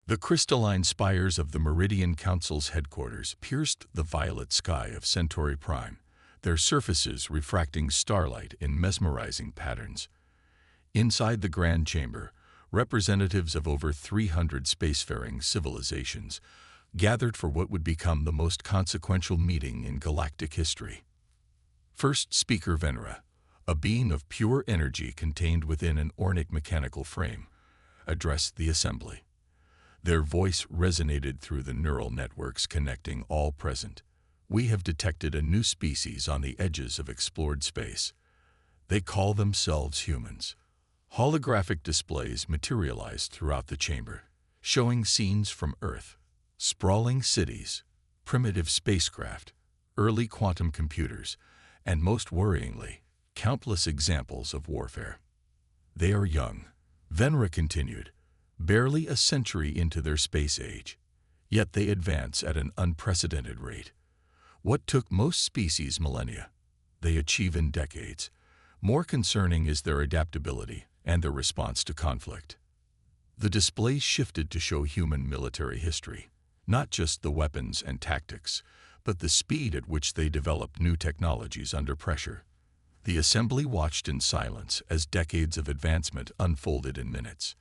The crystalline spires of the Meridian Council's headquarters pierced the violet sky of Centauri Prime, their surfaces refracting starlight in mesmerizing patterns. Inside the Grand Chamber, representatives of over 300 spacefaring civilizations gathered for what would become the most consequential meeting in galactic history. First speaker Venera, a being of pure energy contained within an ornic mechanical frame, addressed the assembly. Their voice resonated through the neural networks connecting all present. We have detected a new species on the edges of explored space. They call themselves humans. Holographic displays materialized throughout the chamber, showing scenes from Earth, sprawling cities, primitive spacecraft, early quantum computers, and most worryingly, countless examples of warfare. They are young, Venera continued, barely a century into their space age, yet they advance at an unprecedented rate. What took most species millennia, they achieve in decades. More concerning is their adaptability and their response to conflict. The displays shifted to show human military history, not just the weapons and tactics, but the speed at which they developed new technologies under pressure. The assembly watched in silence as decades of advancement unfolded in minutes.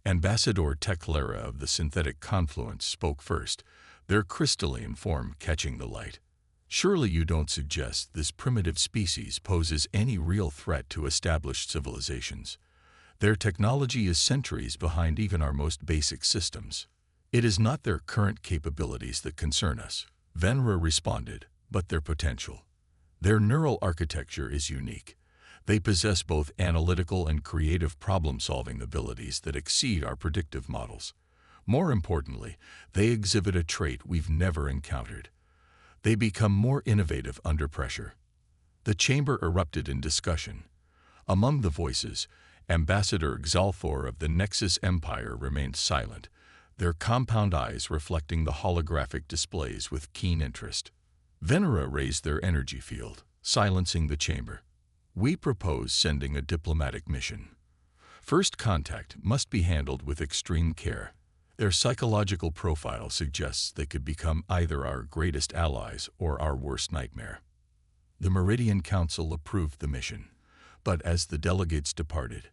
Ambassador Teclara of the Synthetic Confluence spoke first, their crystalline form catching the light. Surely you don't suggest this primitive species poses any real threat to established civilizations. Their technology is centuries behind even our most basic systems. It is not their current capabilities that concern us, Venera responded, but their potential. Their neural architecture is unique. They possess both analytical and creative problem-solving abilities that exceed our predictive models. More importantly, they exhibit a trait we've never encountered. They become more innovative under pressure. The chamber erupted in discussion. Among the voices, Ambassador Xalthor of the Nexus Empire remained silent, their compound eyes reflecting the holographic displays with keen interest. Venera raised their energy field, silencing the chamber. We propose sending a diplomatic mission. First contact must be handled with extreme care. Their psychological profile suggests they could become either our greatest allies or our worst nightmare. The Meridian Council approved the mission, but as the delegates departed,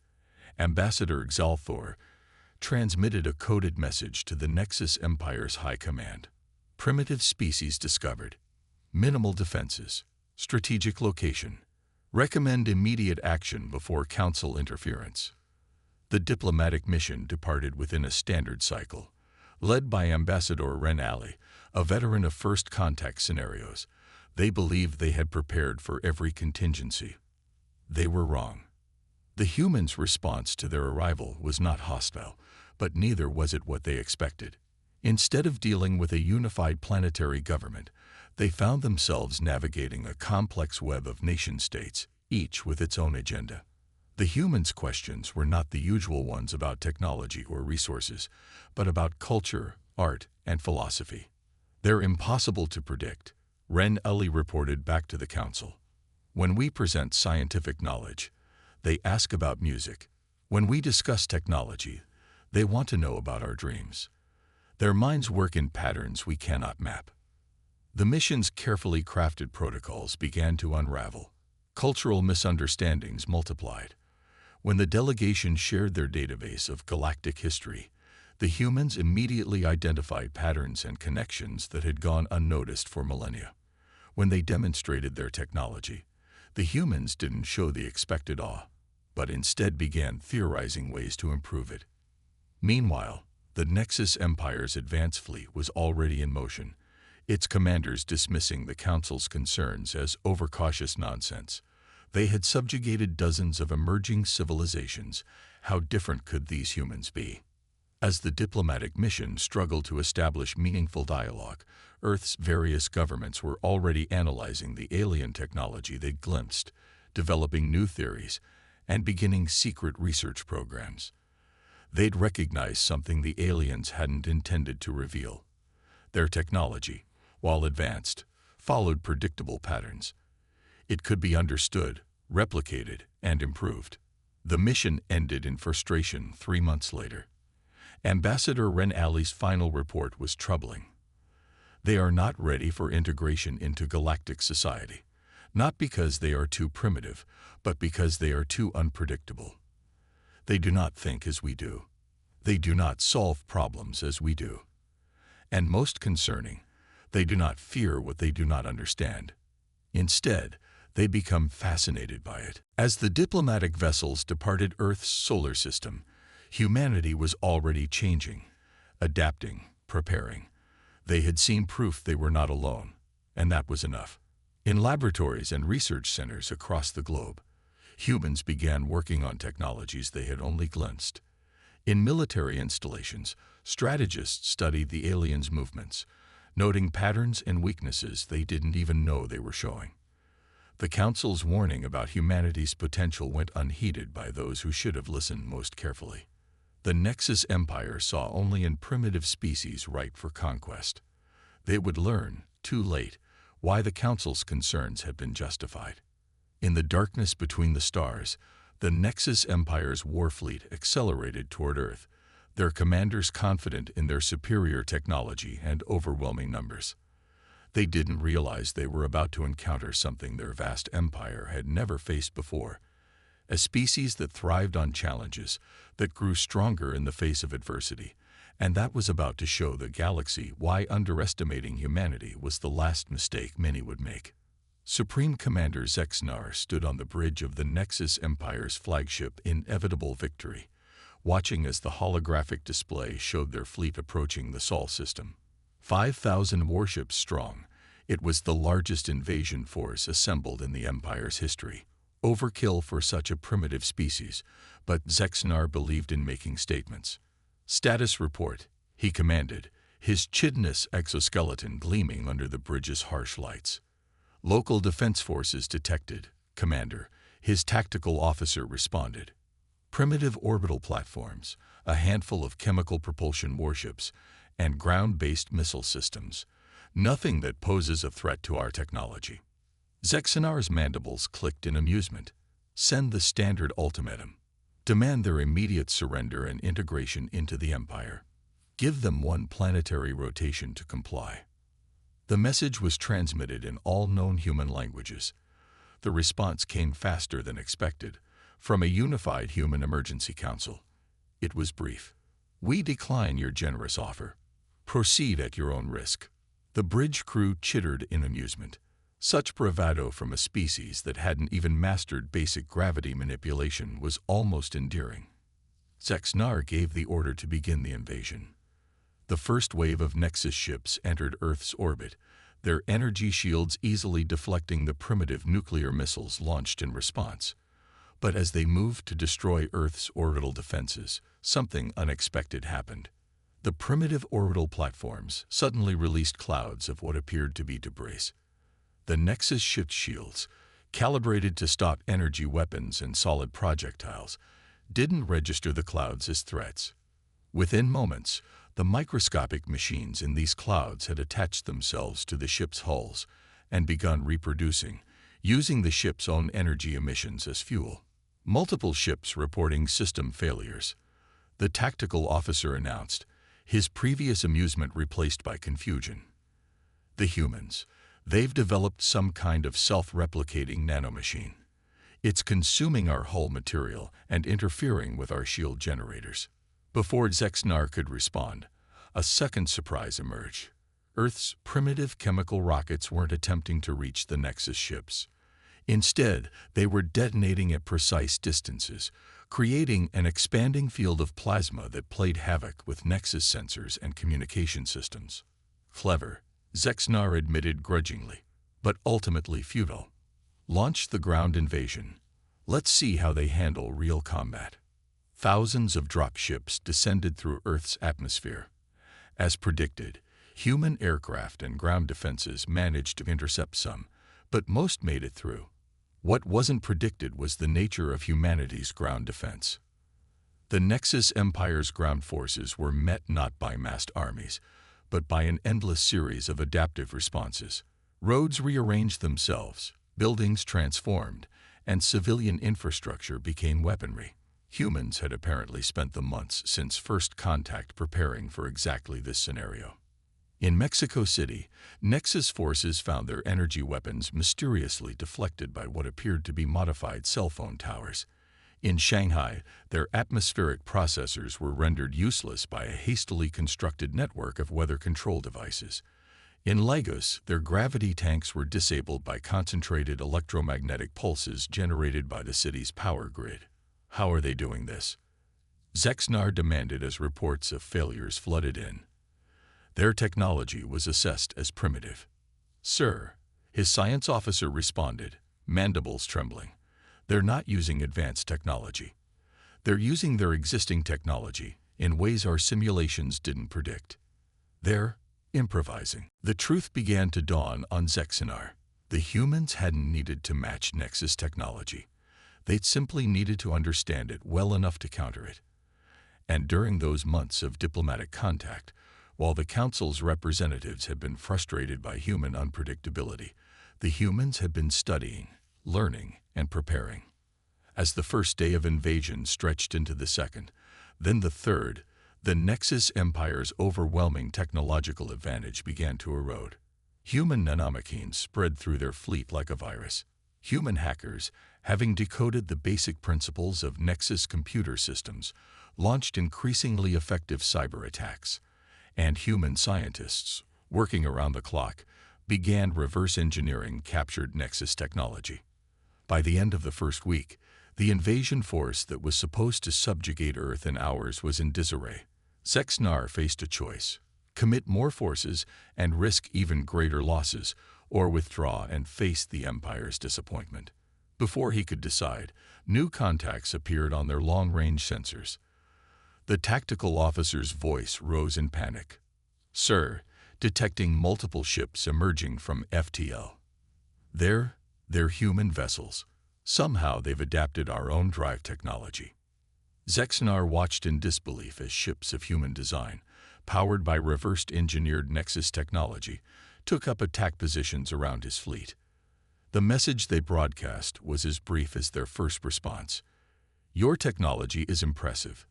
Ambassador Xalthor transmitted a coded message to the Nexus Empire's High Command. Primitive species discovered. Minimal defenses. Strategic location. Recommend immediate action before Council interference. The diplomatic mission departed within a standard cycle. Led by Ambassador Renali, a veteran of first contact scenarios, they believed they had prepared for every contingency. They were wrong. The humans' response to their arrival was not hostile, but neither was it what they expected. Instead of dealing with a unified planetary government, they found themselves navigating a complex web of nation-states, each with its own agenda. The humans' questions were not the usual ones about technology or resources, but about culture, art, and philosophy. They're impossible to predict, Ren Ali reported back to the council. When we present scientific knowledge, they ask about music. When we discuss technology, they want to know about our dreams. Their minds work in patterns we cannot map. The mission's carefully crafted protocols began to unravel. Cultural misunderstandings multiplied. When the delegation shared their database of galactic history, the humans immediately identified patterns and connections that had gone unnoticed for millennia. When they demonstrated their technology, the humans didn't show the expected awe, but instead began theorizing ways to improve it. Meanwhile, the Nexus Empire's advance fleet was already in motion, its commanders dismissing the Council's concerns as overcautious nonsense. They had subjugated dozens of emerging civilizations. How different could these humans be? As the diplomatic mission struggled to establish meaningful dialogue, Earth's various governments were already analyzing the alien technology they'd glimpsed, developing new theories, and beginning secret research programs. They'd recognized something the aliens hadn't intended to reveal. Their technology, while advanced, followed predictable patterns. It could be understood, replicated, and improved. The mission ended in frustration 3 months later. Ambassador Ren Ali's final report was troubling. They are not ready for integration into galactic society, not because they are too primitive, but because they are too unpredictable. They do not think as we do. They do not solve problems as we do. And most concerning, they do not fear what they do not understand. Instead, they become fascinated by it. As the diplomatic vessels departed Earth's solar system, humanity was already changing, adapting, preparing. They had seen proof they were not alone, and that was enough. In laboratories and research centers across the globe, humans began working on technologies they had only glimpsed. In military installations, strategists studied the aliens' movements, noting patterns and weaknesses they didn't even know they were showing. The Council's warning about humanity's potential went unheeded by those who should have listened most carefully. The Nexus Empire saw only in primitive species ripe for conquest. They would learn, too late, why the Council's concerns had been justified. In the darkness between the stars, the Nexus Empire's war fleet accelerated toward Earth, their commanders confident in their superior technology and overwhelming numbers. They didn't realize they were about to encounter something their vast empire had never faced before, a species that thrived on challenges, that grew stronger in the face of adversity, and that was about to show the galaxy why underestimating humanity was the last mistake many would make. Supreme Commander Zexnar stood on the bridge of the Nexus Empire's flagship Inevitable Victory, watching as the holographic display showed their fleet approaching the Sol system. 5,000 warships strong, it was the largest invasion force assembled in the Empire's history. Overkill for such a primitive species, but Zexnar believed in making statements. "Status report," he commanded, his chitinous exoskeleton gleaming under the bridge's harsh lights. "Local defense forces detected, Commander," his tactical officer responded. "Primitive orbital platforms, a handful of chemical propulsion warships, and ground-based missile systems. Nothing that poses a threat to our technology." Zexnar's mandibles clicked in amusement. "Send the standard ultimatum. Demand their immediate surrender and integration into the Empire. Give them one planetary rotation to comply." The message was transmitted in all known human languages. The response came faster than expected, from a unified human emergency council. It was brief. "We decline your generous offer. Proceed at your own risk." The bridge crew chittered in amusement. Such bravado from a species that hadn't even mastered basic gravity manipulation was almost endearing. Zexnar gave the order to begin the invasion. The first wave of Nexus ships entered Earth's orbit, their energy shields easily deflecting the primitive nuclear missiles launched in response. But as they moved to destroy Earth's orbital defenses, something unexpected happened. The primitive orbital platforms suddenly released clouds of what appeared to be debris. The Nexus ship's shields, calibrated to stop energy weapons and solid projectiles, didn't register the clouds as threats. Within moments, the microscopic machines in these clouds had attached themselves to the ship's hulls and begun reproducing, using the ship's own energy emissions as fuel. Multiple ships reporting system failures. The tactical officer announced, his previous amusement replaced by confusion. "The humans. They've developed some kind of self-replicating nanomachine. It's consuming our hull material and interfering with our shield generators." Before Zexnar could respond, a second surprise emerged. Earth's primitive chemical rockets weren't attempting to reach the Nexus ships. Instead, they were detonating at precise distances, creating an expanding field of plasma that played havoc with Nexus sensors and communication systems. Clever, Zexnar admitted grudgingly, but ultimately futile. "Launch the ground invasion. Let's see how they handle real combat." Thousands of drop ships descended through Earth's atmosphere. As predicted, human aircraft and ground defenses managed to intercept some, but most made it through. What wasn't predicted was the nature of humanity's ground defense. The Nexus Empire's ground forces were met not by massed armies, but by an endless series of adaptive responses. Roads rearranged themselves, buildings transformed, and civilian infrastructure became weaponry. Humans had apparently spent the months since first contact preparing for exactly this scenario. In Mexico City, Nexus forces found their energy weapons mysteriously deflected by what appeared to be modified cell phone towers. In Shanghai, their atmospheric processors were rendered useless by a hastily constructed network of weather control devices. In Lagos, their gravity tanks were disabled by concentrated electromagnetic pulses generated by the city's power grid. How are they doing this? Zexnar demanded as reports of failures flooded in. Their technology was assessed as primitive. Sir, his science officer responded, mandibles trembling. They're not using advanced technology. They're using their existing technology in ways our simulations didn't predict. They're improvising. The truth began to dawn on Zexnar. The humans hadn't needed to match Nexus technology. They'd simply needed to understand it well enough to counter it. And during those months of diplomatic contact, while the Council's representatives had been frustrated by human unpredictability, the humans had been studying, learning, and preparing. As the first day of invasion stretched into the second, then the third, the Nexus Empire's overwhelming technological advantage began to erode. Human nanomachines spread through their fleet like a virus. Human hackers, having decoded the basic principles of Nexus computer systems, launched increasingly effective cyber attacks. And human scientists, working around the clock, began reverse engineering captured Nexus technology. By the end of the first week, the invasion force that was supposed to subjugate Earth in hours was in disarray. Zexnar faced a choice: commit more forces and risk even greater losses, or withdraw and face the Empire's disappointment. Before he could decide, new contacts appeared on their long-range sensors. The tactical officer's voice rose in panic. Sir, detecting multiple ships emerging from FTL. They're human vessels. Somehow they've adapted our own drive technology. Zexnar watched in disbelief as ships of human design, powered by reversed engineered Nexus technology, took up attack positions around his fleet. The message they broadcast was as brief as their first response. Your technology is impressive.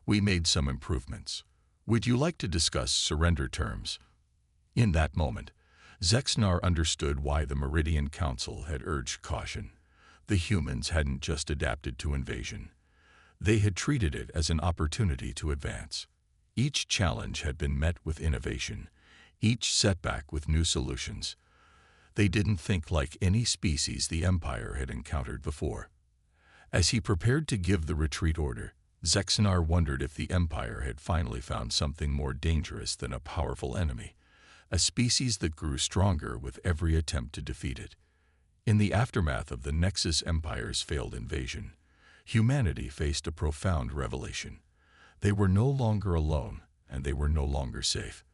We made some improvements. Would you like to discuss surrender terms? In that moment, Zexnar understood why the Meridian Council had urged caution. The humans hadn't just adapted to invasion. They had treated it as an opportunity to advance. Each challenge had been met with innovation, each setback with new solutions. They didn't think like any species the Empire had encountered before. As he prepared to give the retreat order, Zexnar wondered if the Empire had finally found something more dangerous than a powerful enemy, a species that grew stronger with every attempt to defeat it. In the aftermath of the Nexus Empire's failed invasion, humanity faced a profound revelation. They were no longer alone, and they were no longer safe.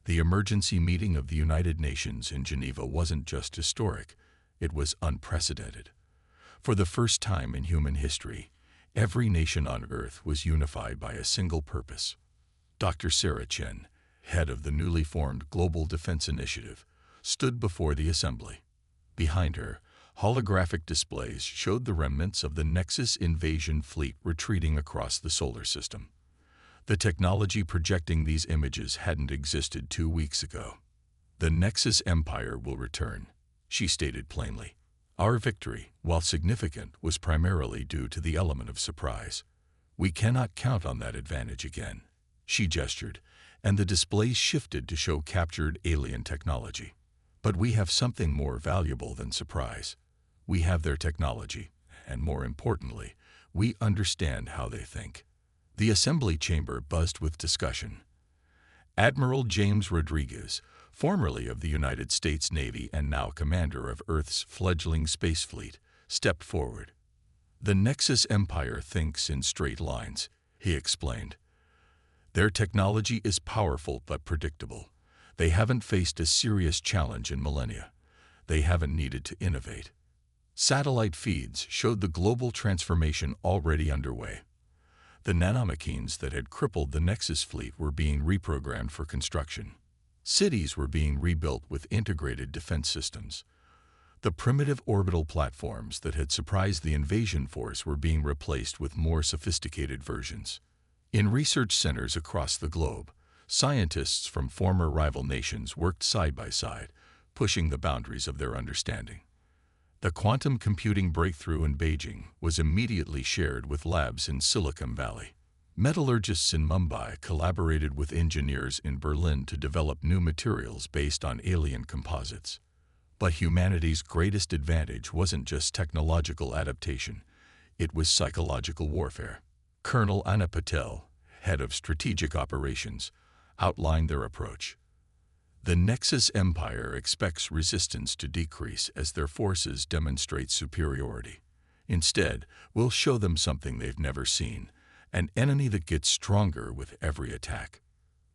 The emergency meeting of the United Nations in Geneva wasn't just historic, it was unprecedented. For the first time in human history, every nation on Earth was unified by a single purpose. Dr. Sarah Chen, head of the newly formed Global Defense Initiative, stood before the assembly. Behind her, holographic displays showed the remnants of the Nexus invasion fleet retreating across the solar system. The technology projecting these images hadn't existed 2 weeks ago. The Nexus Empire will return, she stated plainly. Our victory, while significant, was primarily due to the element of surprise. We cannot count on that advantage again. She gestured, and the displays shifted to show captured alien technology. But we have something more valuable than surprise. We have their technology, and more importantly, we understand how they think. The assembly chamber buzzed with discussion. Admiral James Rodriguez, formerly of the United States Navy and now commander of Earth's fledgling space fleet, stepped forward. The Nexus Empire thinks in straight lines, he explained. Their technology is powerful but predictable. They haven't faced a serious challenge in millennia. They haven't needed to innovate. Satellite feeds showed the global transformation already underway. The nanomachines that had crippled the Nexus fleet were being reprogrammed for construction. Cities were being rebuilt with integrated defense systems. The primitive orbital platforms that had surprised the invasion force were being replaced with more sophisticated versions. In research centers across the globe, scientists from former rival nations worked side by side, pushing the boundaries of their understanding. The quantum computing breakthrough in Beijing was immediately shared with labs in Silicon Valley. Metallurgists in Mumbai collaborated with engineers in Berlin to develop new materials based on alien composites. But humanity's greatest advantage wasn't just technological adaptation, it was psychological warfare. Colonel Anna Patel, head of strategic operations, outlined their approach. The Nexus Empire expects resistance to decrease as their forces demonstrate superiority. Instead, we'll show them something they've never seen, an enemy that gets stronger with every attack.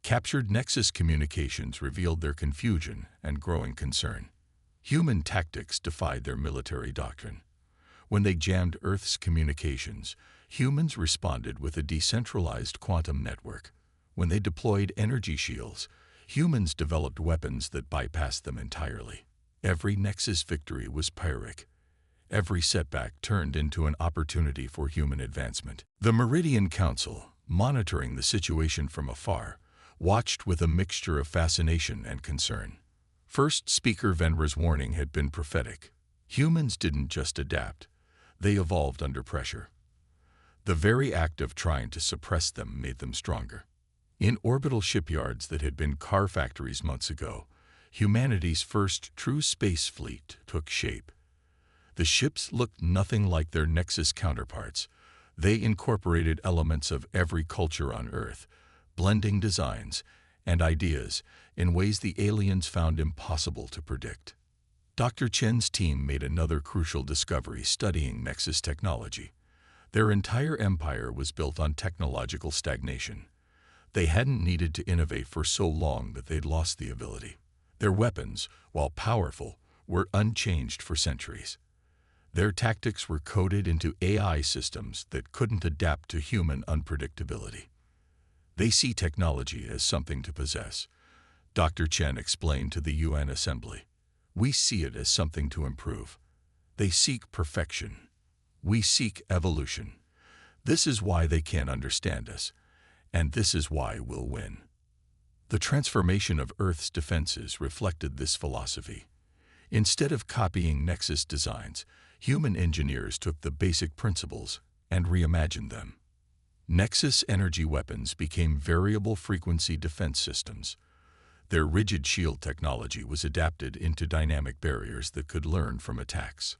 Captured Nexus communications revealed their confusion and growing concern. Human tactics defied their military doctrine. When they jammed Earth's communications, humans responded with a decentralized quantum network. When they deployed energy shields, humans developed weapons that bypassed them entirely. Every Nexus victory was Pyrrhic. Every setback turned into an opportunity for human advancement. The Meridian Council, monitoring the situation from afar, watched with a mixture of fascination and concern. First Speaker Venra's warning had been prophetic. Humans didn't just adapt, they evolved under pressure. The very act of trying to suppress them made them stronger. In orbital shipyards that had been car factories months ago, humanity's first true space fleet took shape. The ships looked nothing like their Nexus counterparts. They incorporated elements of every culture on Earth, blending designs and ideas in ways the aliens found impossible to predict. Dr. Chen's team made another crucial discovery studying Nexus technology. Their entire empire was built on technological stagnation. They hadn't needed to innovate for so long that they'd lost the ability. Their weapons, while powerful, were unchanged for centuries. Their tactics were coded into AI systems that couldn't adapt to human unpredictability. They see technology as something to possess, Dr. Chen explained to the UN Assembly. We see it as something to improve. They seek perfection. We seek evolution. This is why they can't understand us, and this is why we'll win. The transformation of Earth's defenses reflected this philosophy. Instead of copying Nexus designs, human engineers took the basic principles and reimagined them. Nexus energy weapons became variable frequency defense systems. Their rigid shield technology was adapted into dynamic barriers that could learn from attacks.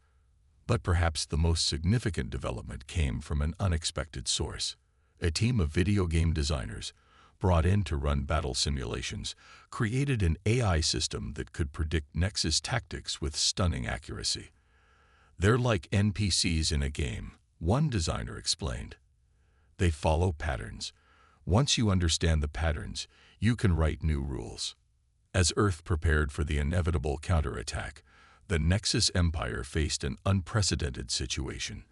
But perhaps the most significant development came from an unexpected source. A team of video game designers, brought in to run battle simulations, created an AI system that could predict Nexus tactics with stunning accuracy. They're like NPCs in a game, one designer explained. They follow patterns. Once you understand the patterns, you can write new rules. As Earth prepared for the inevitable counterattack, the Nexus Empire faced an unprecedented situation.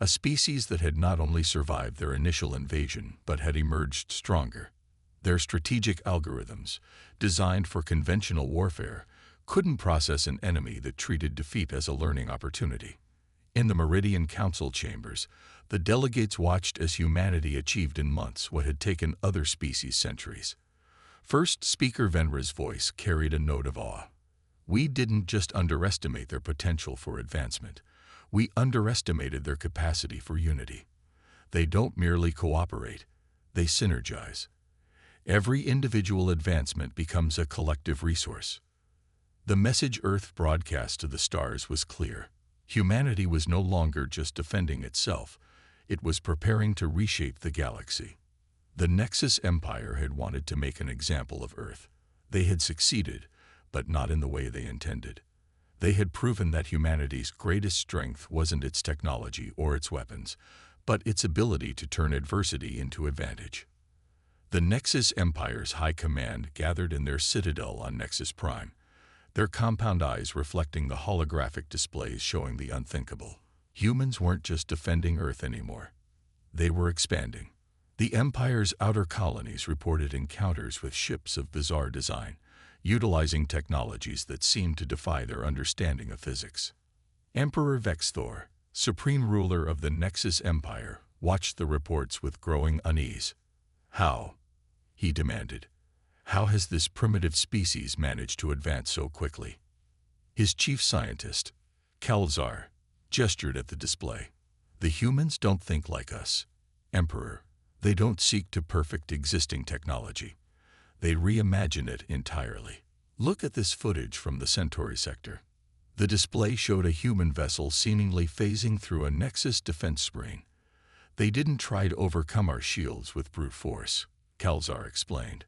A species that had not only survived their initial invasion, but had emerged stronger. Their strategic algorithms, designed for conventional warfare, couldn't process an enemy that treated defeat as a learning opportunity. In the Meridian Council chambers, the delegates watched as humanity achieved in months what had taken other species centuries. First Speaker Venra's voice carried a note of awe. We didn't just underestimate their potential for advancement. We underestimated their capacity for unity. They don't merely cooperate, they synergize. Every individual advancement becomes a collective resource. The message Earth broadcast to the stars was clear. Humanity was no longer just defending itself, it was preparing to reshape the galaxy. The Nexus Empire had wanted to make an example of Earth. They had succeeded, but not in the way they intended. They had proven that humanity's greatest strength wasn't its technology or its weapons, but its ability to turn adversity into advantage. The Nexus Empire's high command gathered in their citadel on Nexus Prime, their compound eyes reflecting the holographic displays showing the unthinkable. Humans weren't just defending Earth anymore. They were expanding. The Empire's outer colonies reported encounters with ships of bizarre design, utilizing technologies that seemed to defy their understanding of physics. Emperor Vexthor, supreme ruler of the Nexus Empire, watched the reports with growing unease. "How?" he demanded. "How has this primitive species managed to advance so quickly?" His chief scientist, Kalzar, gestured at the display. "The humans don't think like us, Emperor. They don't seek to perfect existing technology. They reimagine it entirely. Look at this footage from the Centauri sector." The display showed a human vessel seemingly phasing through a Nexus defense screen. "They didn't try to overcome our shields with brute force," Kalzar explained.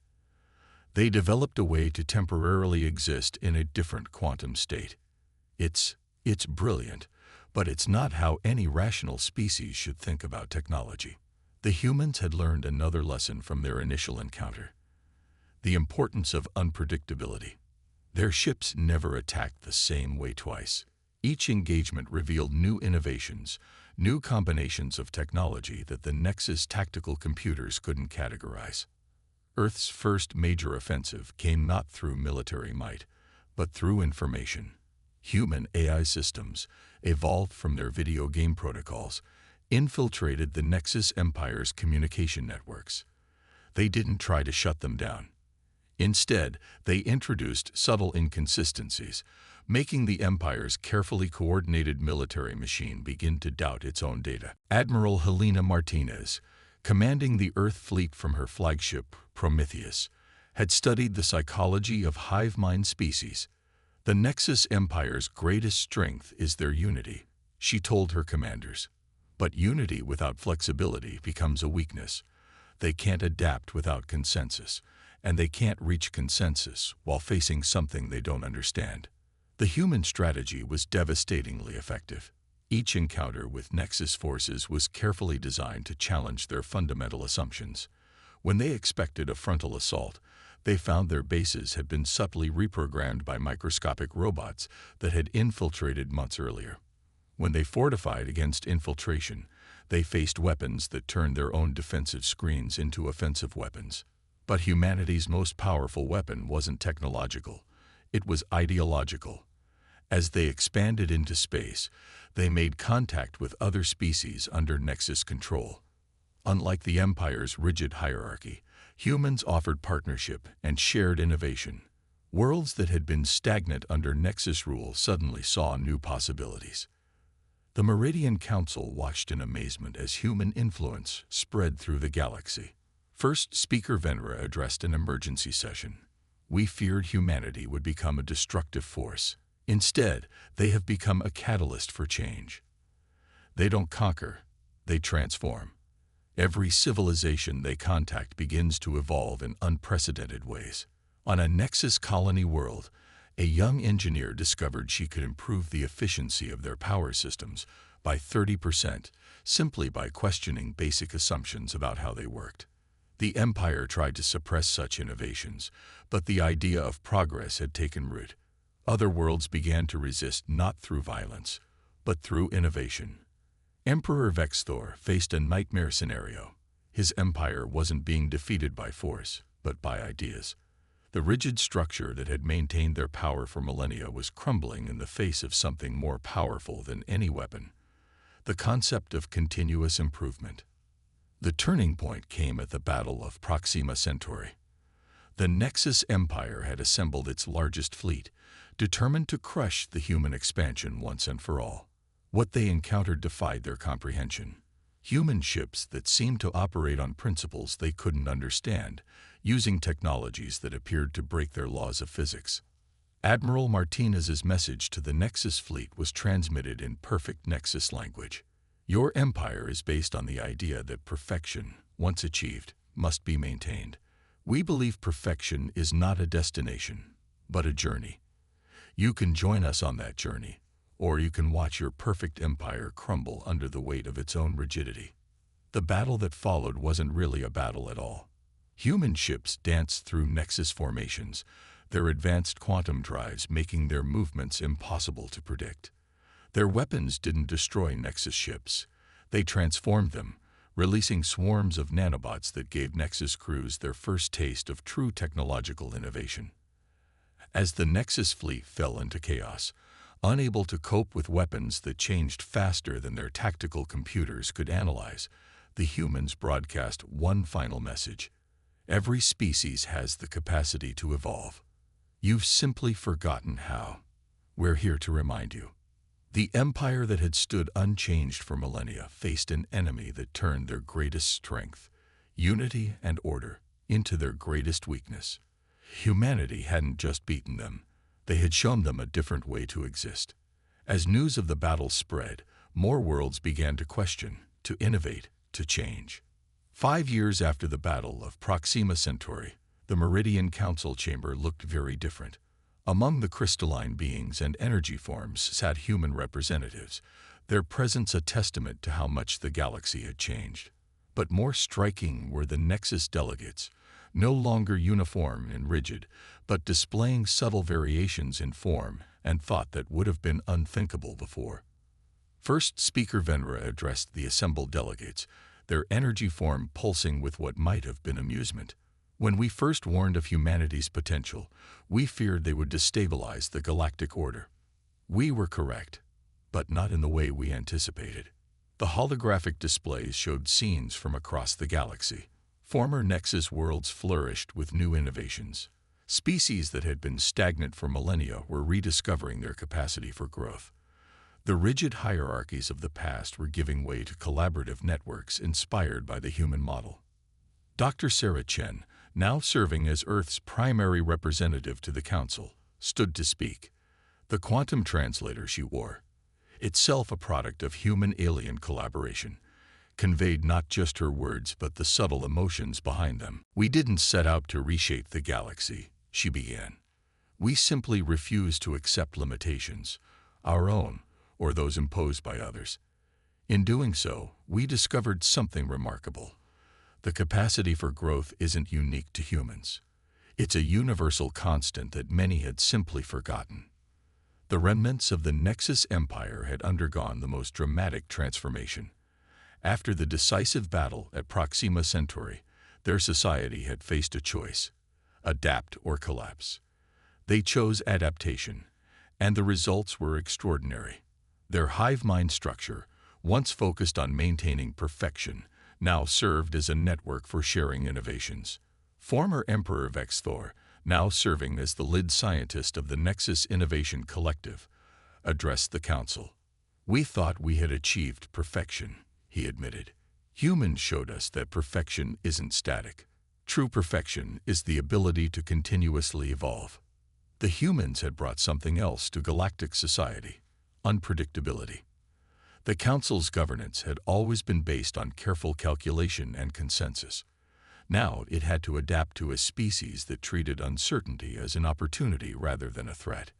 "They developed a way to temporarily exist in a different quantum state. It's brilliant, but it's not how any rational species should think about technology." The humans had learned another lesson from their initial encounter: the importance of unpredictability. Their ships never attacked the same way twice. Each engagement revealed new innovations, new combinations of technology that the Nexus tactical computers couldn't categorize. Earth's first major offensive came not through military might, but through information. Human AI systems, evolved from their video game protocols, infiltrated the Nexus Empire's communication networks. They didn't try to shut them down. Instead, they introduced subtle inconsistencies, making the Empire's carefully coordinated military machine begin to doubt its own data. Admiral Helena Martinez, commanding the Earth fleet from her flagship, Prometheus, had studied the psychology of hive mind species. "The Nexus Empire's greatest strength is their unity," she told her commanders. "But unity without flexibility becomes a weakness. They can't adapt without consensus, and they can't reach consensus while facing something they don't understand." The human strategy was devastatingly effective. Each encounter with Nexus forces was carefully designed to challenge their fundamental assumptions. When they expected a frontal assault, they found their bases had been subtly reprogrammed by microscopic robots that had infiltrated months earlier. When they fortified against infiltration, they faced weapons that turned their own defensive screens into offensive weapons. But humanity's most powerful weapon wasn't technological, it was ideological. As they expanded into space, they made contact with other species under Nexus control. Unlike the Empire's rigid hierarchy, humans offered partnership and shared innovation. Worlds that had been stagnant under Nexus rule suddenly saw new possibilities. The Meridian Council watched in amazement as human influence spread through the galaxy. First Speaker Venra addressed an emergency session. "We feared humanity would become a destructive force. Instead, they have become a catalyst for change. They don't conquer, they transform. Every civilization they contact begins to evolve in unprecedented ways." On a Nexus colony world, a young engineer discovered she could improve the efficiency of their power systems by 30% simply by questioning basic assumptions about how they worked. The Empire tried to suppress such innovations, but the idea of progress had taken root. Other worlds began to resist not through violence, but through innovation. Emperor Vexthor faced a nightmare scenario. His empire wasn't being defeated by force, but by ideas. The rigid structure that had maintained their power for millennia was crumbling in the face of something more powerful than any weapon: the concept of continuous improvement. The turning point came at the Battle of Proxima Centauri. The Nexus Empire had assembled its largest fleet, determined to crush the human expansion once and for all. What they encountered defied their comprehension. Human ships that seemed to operate on principles they couldn't understand, using technologies that appeared to break their laws of physics. Admiral Martinez's message to the Nexus fleet was transmitted in perfect Nexus language. "Your empire is based on the idea that perfection, once achieved, must be maintained. We believe perfection is not a destination, but a journey. You can join us on that journey, or you can watch your perfect empire crumble under the weight of its own rigidity." The battle that followed wasn't really a battle at all. Human ships danced through Nexus formations, their advanced quantum drives making their movements impossible to predict. Their weapons didn't destroy Nexus ships. They transformed them, releasing swarms of nanobots that gave Nexus crews their first taste of true technological innovation. As the Nexus fleet fell into chaos, unable to cope with weapons that changed faster than their tactical computers could analyze, the humans broadcast one final message. Every species has the capacity to evolve. You've simply forgotten how. We're here to remind you. The empire that had stood unchanged for millennia faced an enemy that turned their greatest strength, unity and order, into their greatest weakness. Humanity hadn't just beaten them. They had shown them a different way to exist. As news of the battle spread, more worlds began to question, to innovate, to change. 5 years after the Battle of Proxima Centauri, the Meridian Council chamber looked very different. Among the crystalline beings and energy forms sat human representatives, their presence a testament to how much the galaxy had changed. But more striking were the Nexus delegates, no longer uniform and rigid, but displaying subtle variations in form and thought that would have been unthinkable before. First Speaker Venra addressed the assembled delegates, their energy form pulsing with what might have been amusement. When we first warned of humanity's potential, we feared they would destabilize the galactic order. We were correct, but not in the way we anticipated. The holographic displays showed scenes from across the galaxy. Former Nexus worlds flourished with new innovations. Species that had been stagnant for millennia were rediscovering their capacity for growth. The rigid hierarchies of the past were giving way to collaborative networks inspired by the human model. Dr. Sarah Chen, now serving as Earth's primary representative to the Council, stood to speak. The quantum translator she wore, itself a product of human-alien collaboration, conveyed not just her words but the subtle emotions behind them. "We didn't set out to reshape the galaxy," she began. "We simply refused to accept limitations, our own or those imposed by others. In doing so, we discovered something remarkable. The capacity for growth isn't unique to humans. It's a universal constant that many had simply forgotten." The remnants of the Nexus Empire had undergone the most dramatic transformation. After the decisive battle at Proxima Centauri, their society had faced a choice: adapt or collapse. They chose adaptation, and the results were extraordinary. Their hive mind structure, once focused on maintaining perfection, now served as a network for sharing innovations. Former Emperor Vexthor, now serving as the lead scientist of the Nexus Innovation Collective, addressed the Council. "We thought we had achieved perfection," he admitted. "Humans showed us that perfection isn't static. True perfection is the ability to continuously evolve." The humans had brought something else to galactic society: unpredictability. The Council's governance had always been based on careful calculation and consensus. Now it had to adapt to a species that treated uncertainty as an opportunity rather than a threat.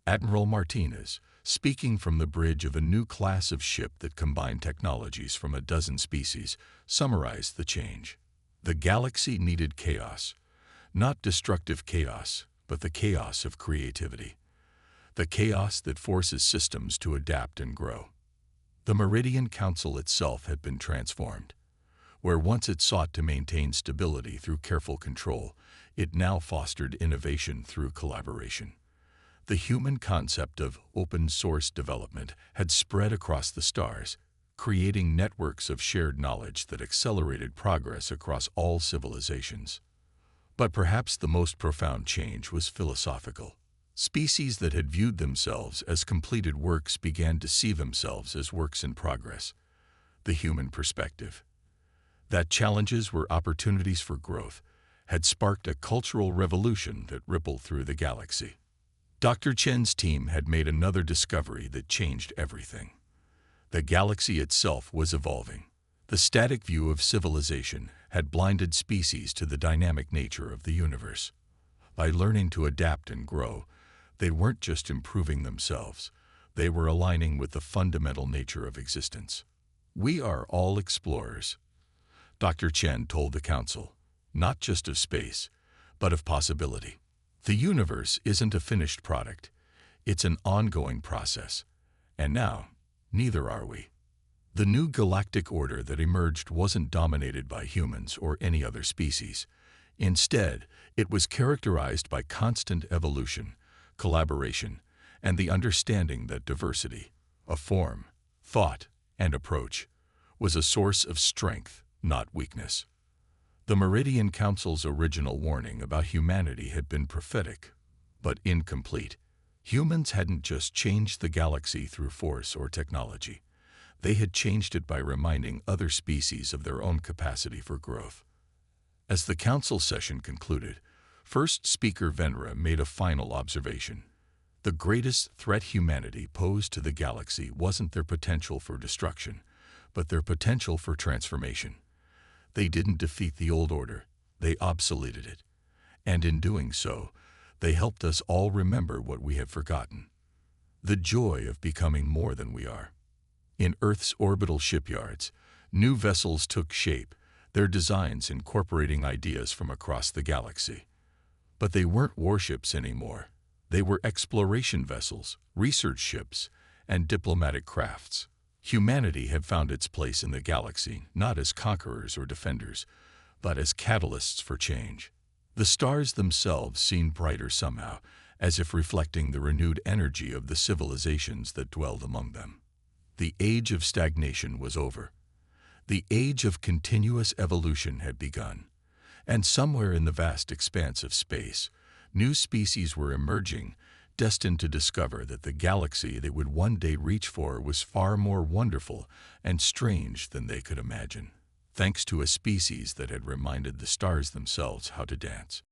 Admiral Martinez, speaking from the bridge of a new class of ship that combined technologies from a dozen species, summarized the change. The galaxy needed chaos. Not destructive chaos, but the chaos of creativity. The chaos that forces systems to adapt and grow. The Meridian Council itself had been transformed. Where once it sought to maintain stability through careful control, it now fostered innovation through collaboration. The human concept of open-source development had spread across the stars, creating networks of shared knowledge that accelerated progress across all civilizations. But perhaps the most profound change was philosophical. Species that had viewed themselves as completed works began to see themselves as works in progress. The human perspective, that challenges were opportunities for growth, had sparked a cultural revolution that rippled through the galaxy. Dr. Chen's team had made another discovery that changed everything. The galaxy itself was evolving. The static view of civilization had blinded species to the dynamic nature of the universe. By learning to adapt and grow, they weren't just improving themselves, they were aligning with the fundamental nature of existence. "We are all explorers," Dr. Chen told the Council, "not just of space, but of possibility. The universe isn't a finished product, it's an ongoing process, and now, neither are we." The new galactic order that emerged wasn't dominated by humans or any other species. Instead, it was characterized by constant evolution, collaboration, and the understanding that diversity, a form, thought, and approach, was a source of strength, not weakness. The Meridian Council's original warning about humanity had been prophetic, but incomplete. Humans hadn't just changed the galaxy through force or technology. They had changed it by reminding other species of their own capacity for growth. As the council session concluded, first speaker Venra made a final observation. The greatest threat humanity posed to the galaxy wasn't their potential for destruction, but their potential for transformation. They didn't defeat the old order, they obsoleted it. And in doing so, they helped us all remember what we have forgotten: the joy of becoming more than we are. In Earth's orbital shipyards, new vessels took shape, their designs incorporating ideas from across the galaxy. But they weren't warships anymore. They were exploration vessels, research ships, and diplomatic crafts. Humanity had found its place in the galaxy not as conquerors or defenders, but as catalysts for change. The stars themselves seemed brighter somehow, as if reflecting the renewed energy of the civilizations that dwelled among them. The age of stagnation was over. The age of continuous evolution had begun. And somewhere in the vast expanse of space, new species were emerging, destined to discover that the galaxy they would one day reach for was far more wonderful and strange than they could imagine, thanks to a species that had reminded the stars themselves how to dance.